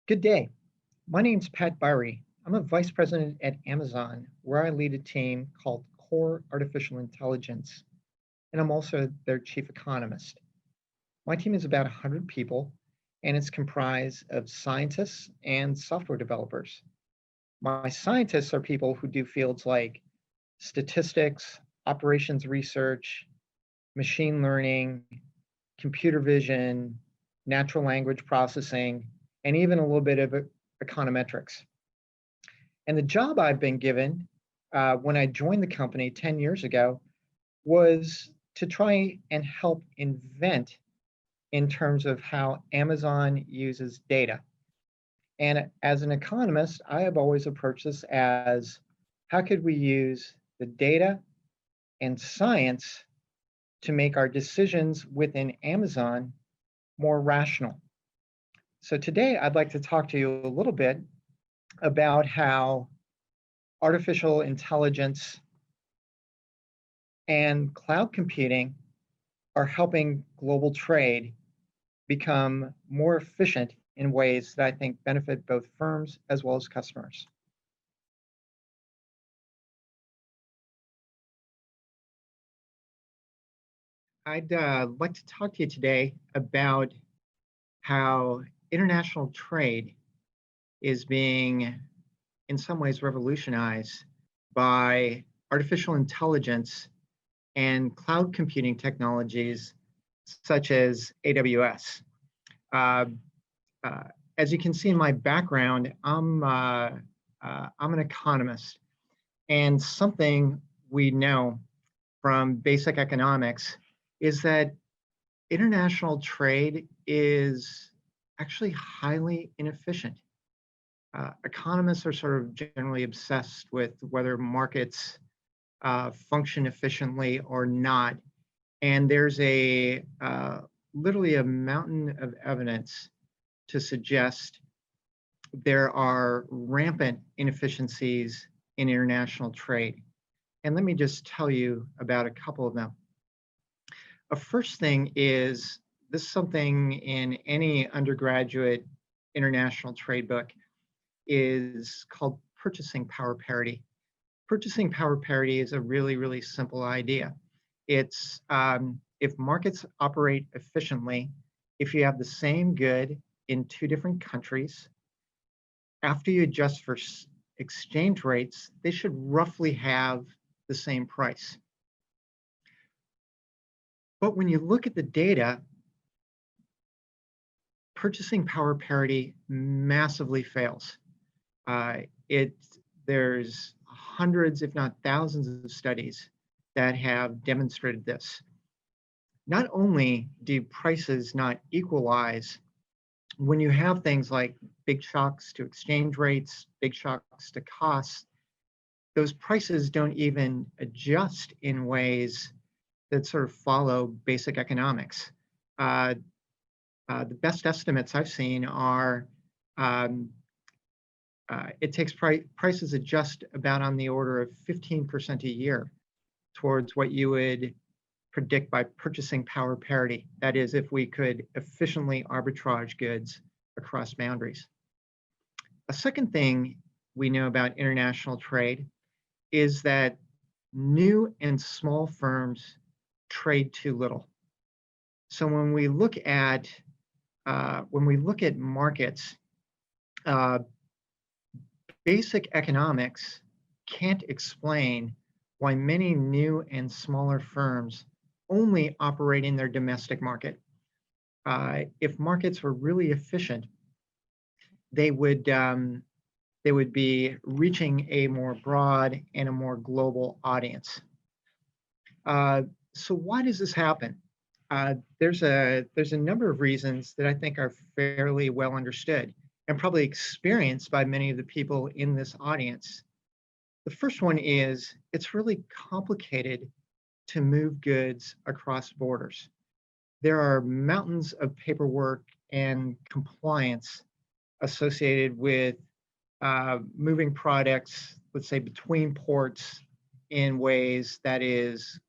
Good day. My name's Pat Byrie. I'm a vice president at Amazon, where I lead a team called Core Artificial Intelligence, and I'm also their chief economist. My team is about 100 people, and it's comprised of scientists and software developers. My scientists are people who do fields like statistics, operations research, machine learning, computer vision, natural language processing, and even a little bit of econometrics. And the job I've been given when I joined the company 10 years ago was to try and help invent in terms of how Amazon uses data. And as an economist, I have always approached this as how could we use the data and science to make our decisions within Amazon more rational? So today I'd like to talk to you a little bit about how artificial intelligence and cloud computing are helping global trade become more efficient in ways that I think benefit both firms as well as customers. I'd like to talk to you today about how international trade is being, in some ways, revolutionized by artificial intelligence and cloud computing technologies such as AWS. Uh, uh, as you can see in my background, I'm an economist, and something we know from basic economics is that international trade is actually highly inefficient. Economists are sort of generally obsessed with whether markets function efficiently or not. And there's literally a mountain of evidence to suggest there are rampant inefficiencies in international trade. And let me just tell you about a couple of them. A first thing is this is something in any undergraduate international trade book is called purchasing power parity. Purchasing power parity is a really, really simple idea. It's if markets operate efficiently, if you have the same good in two different countries, after you adjust for exchange rates, they should roughly have the same price. But when you look at the data, purchasing power parity massively fails. There's hundreds, if not thousands, of studies that have demonstrated this. Not only do prices not equalize when you have things like big shocks to exchange rates, big shocks to costs, those prices don't even adjust in ways that sort of follow basic economics. The best estimates I've seen are it takes prices adjust about on the order of 15% a year towards what you would predict by purchasing power parity. That is, if we could efficiently arbitrage goods across boundaries. A second thing we know about international trade is that new and small firms trade too little. So when we look at markets, basic economics can't explain why many new and smaller firms only operate in their domestic market. If markets were really efficient, they would be reaching a more broad and a more global audience. So why does this happen? There's a number of reasons that I think are fairly well understood and probably experienced by many of the people in this audience. The first one is it's really complicated to move goods across borders. There are mountains of paperwork and compliance associated with moving products, let's say, between ports in ways that is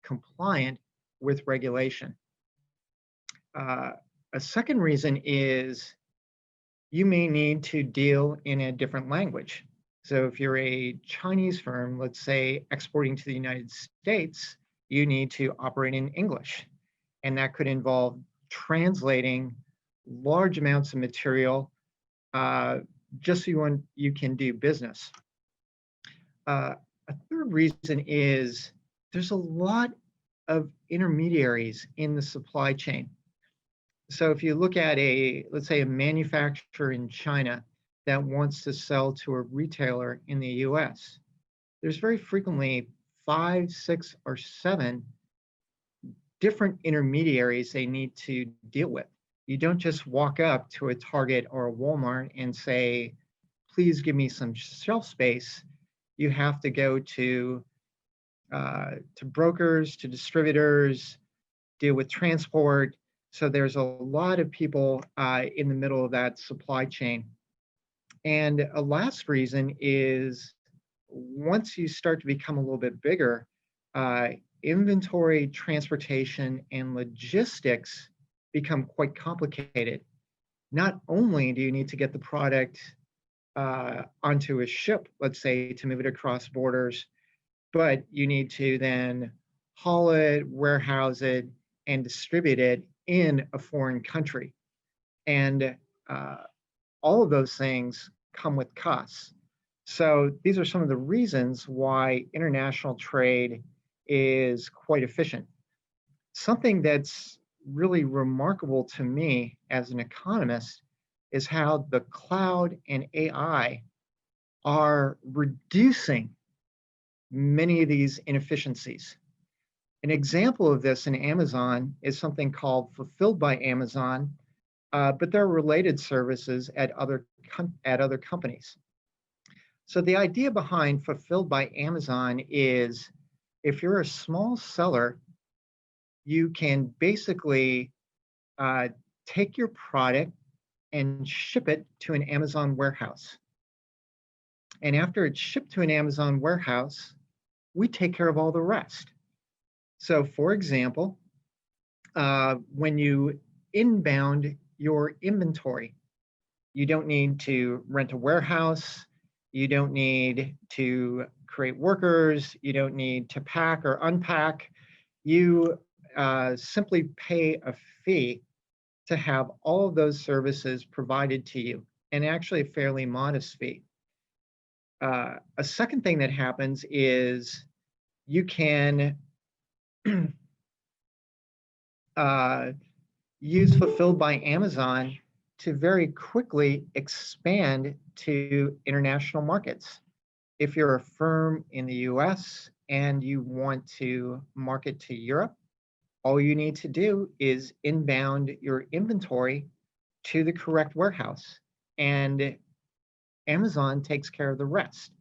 compliant with regulation. A second reason is you may need to deal in a different language. So if you're a Chinese firm, let's say exporting to the United States, you need to operate in English. And that could involve translating large amounts of material uh, just so you can do business. A third reason is there's a lot of intermediaries in the supply chain. So if you look at let's say a manufacturer in China that wants to sell to a retailer in the US, there's very frequently 5, 6, or 7 different intermediaries they need to deal with. You don't just walk up to a Target or a Walmart and say, please give me some shelf space. You have to go to brokers, to distributors, deal with transport. So there's a lot of people in the middle of that supply chain. And a last reason is once you start to become a little bit bigger, inventory, transportation, and logistics become quite complicated. Not only do you need to get the product onto a ship, let's say, to move it across borders, but you need to then haul it, warehouse it, and distribute it in a foreign country. And all of those things come with costs. So these are some of the reasons why international trade is quite efficient. Something that's really remarkable to me as an economist is how the cloud and AI are reducing many of these inefficiencies. An example of this in Amazon is something called Fulfilled by Amazon, but there are related services at other companies. So the idea behind Fulfilled by Amazon is if you're a small seller, you can basically take your product and ship it to an Amazon warehouse. And after it's shipped to an Amazon warehouse, we take care of all the rest. So for example, when you inbound your inventory, you don't need to rent a warehouse, you don't need to create workers, you don't need to pack or unpack. You simply pay a fee to have all of those services provided to you, and actually a fairly modest fee. A second thing that happens is you can use Fulfilled by Amazon to very quickly expand to international markets. If you're a firm in the US and you want to market to Europe, all you need to do is inbound your inventory to the correct warehouse, and Amazon takes care of the rest.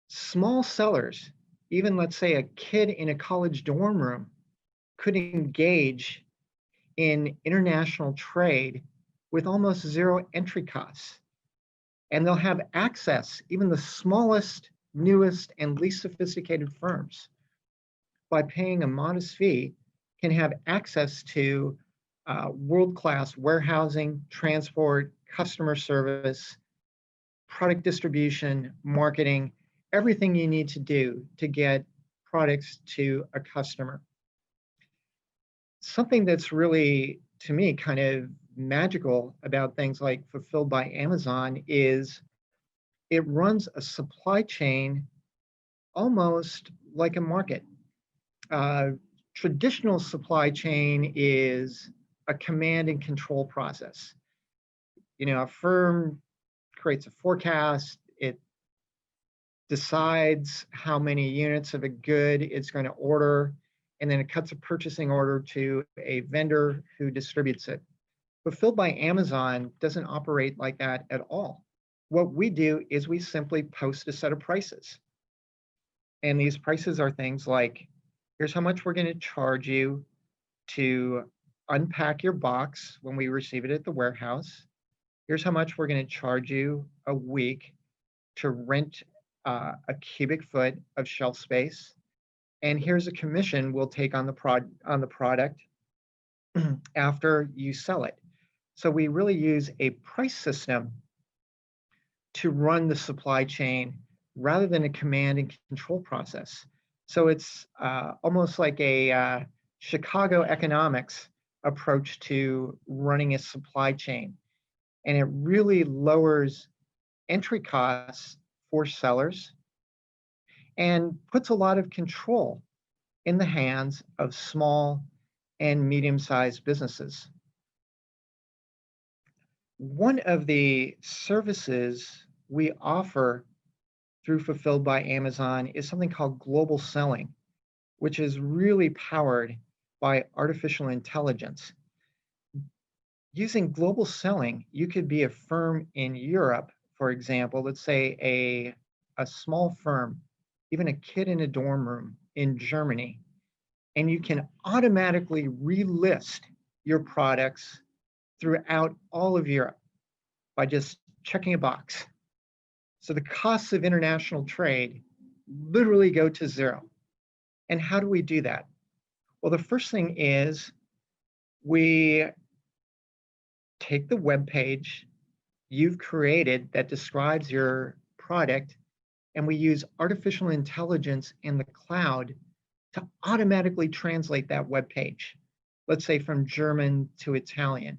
Small sellers, even let's say a kid in a college dorm room, could engage in international trade with almost zero entry costs. And they'll have access, even the smallest, newest, and least sophisticated firms, by paying a modest fee, can have access to world-class warehousing, transport, customer service, product distribution, marketing, everything you need to do to get products to a customer. Something that's really, to me, kind of magical about things like Fulfilled by Amazon is it runs a supply chain almost like a market. Traditional supply chain is a command and control process. You know, a firm creates a forecast, it decides how many units of a good it's going to order, and then it cuts a purchasing order to a vendor who distributes it. Fulfilled by Amazon doesn't operate like that at all. What we do is we simply post a set of prices. And these prices are things like, here's how much we're going to charge you to unpack your box when we receive it at the warehouse. Here's how much we're going to charge you a week to rent a cubic foot of shelf space. And here's a commission we'll take on the product after you sell it. So we really use a price system to run the supply chain rather than a command and control process. So it's almost like a Chicago economics approach to running a supply chain. And it really lowers entry costs for sellers and puts a lot of control in the hands of small and medium-sized businesses. One of the services we offer through Fulfilled by Amazon is something called global selling, which is really powered by artificial intelligence. Using global selling, you could be a firm in Europe, for example, let's say a small firm, even a kid in a dorm room in Germany, and you can automatically relist your products throughout all of Europe by just checking a box. So the costs of international trade literally go to zero. And how do we do that? Well, the first thing is we take the web page you've created that describes your product, and we use artificial intelligence in the cloud to automatically translate that web page, let's say from German to Italian,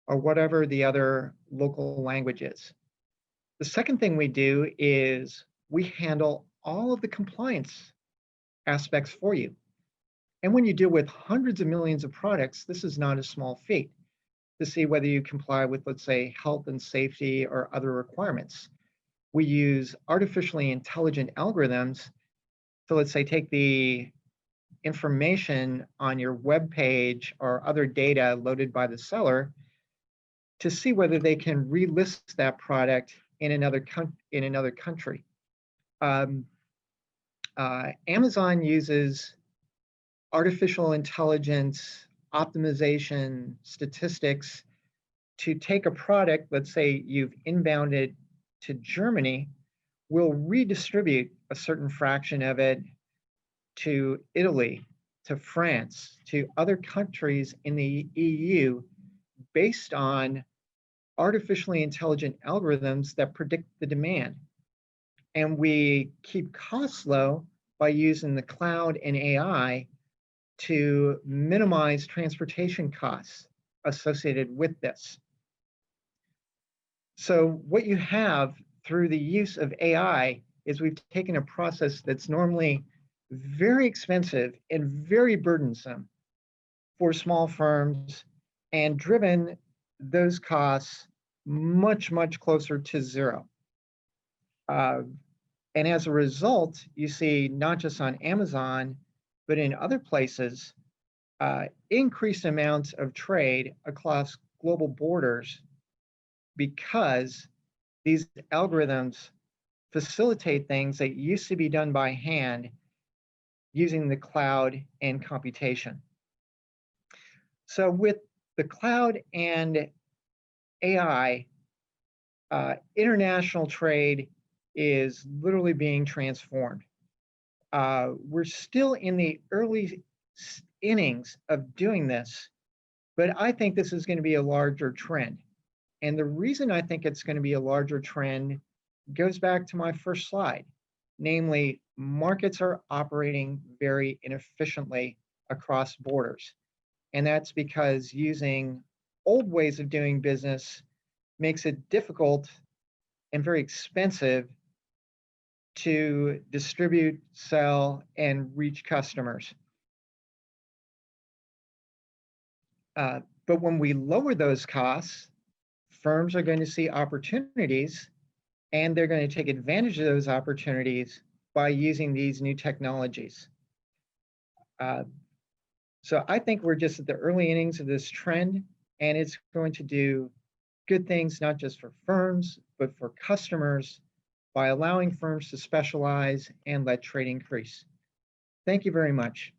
or whatever the other local language is. The second thing we do is we handle all of the compliance aspects for you. And when you deal with hundreds of millions of products, this is not a small feat to see whether you comply with, let's say, health and safety or other requirements. We use artificially intelligent algorithms to, let's say, take the information on your web page or other data loaded by the seller to see whether they can relist that product in another country. Amazon uses artificial intelligence, optimization, statistics to take a product, let's say you've inbounded to Germany, will redistribute a certain fraction of it to Italy, to France, to other countries in the EU based on artificially intelligent algorithms that predict the demand. And we keep costs low by using the cloud and AI to minimize transportation costs associated with this. So what you have through the use of AI is we've taken a process that's normally very expensive and very burdensome for small firms and driven those costs much, much closer to zero. And as a result, you see not just on Amazon, but in other places, increased amounts of trade across global borders because these algorithms facilitate things that used to be done by hand using the cloud and computation. So with the cloud and AI, international trade is literally being transformed. We're still in the early innings of doing this, but I think this is going to be a larger trend. And the reason I think it's going to be a larger trend goes back to my first slide, namely, markets are operating very inefficiently across borders. And that's because using old ways of doing business makes it difficult and very expensive to distribute, sell, and reach customers. But when we lower those costs, firms are going to see opportunities, and they're going to take advantage of those opportunities by using these new technologies. So I think we're just at the early innings of this trend, and it's going to do good things, not just for firms, but for customers by allowing firms to specialize and let trade increase. Thank you very much.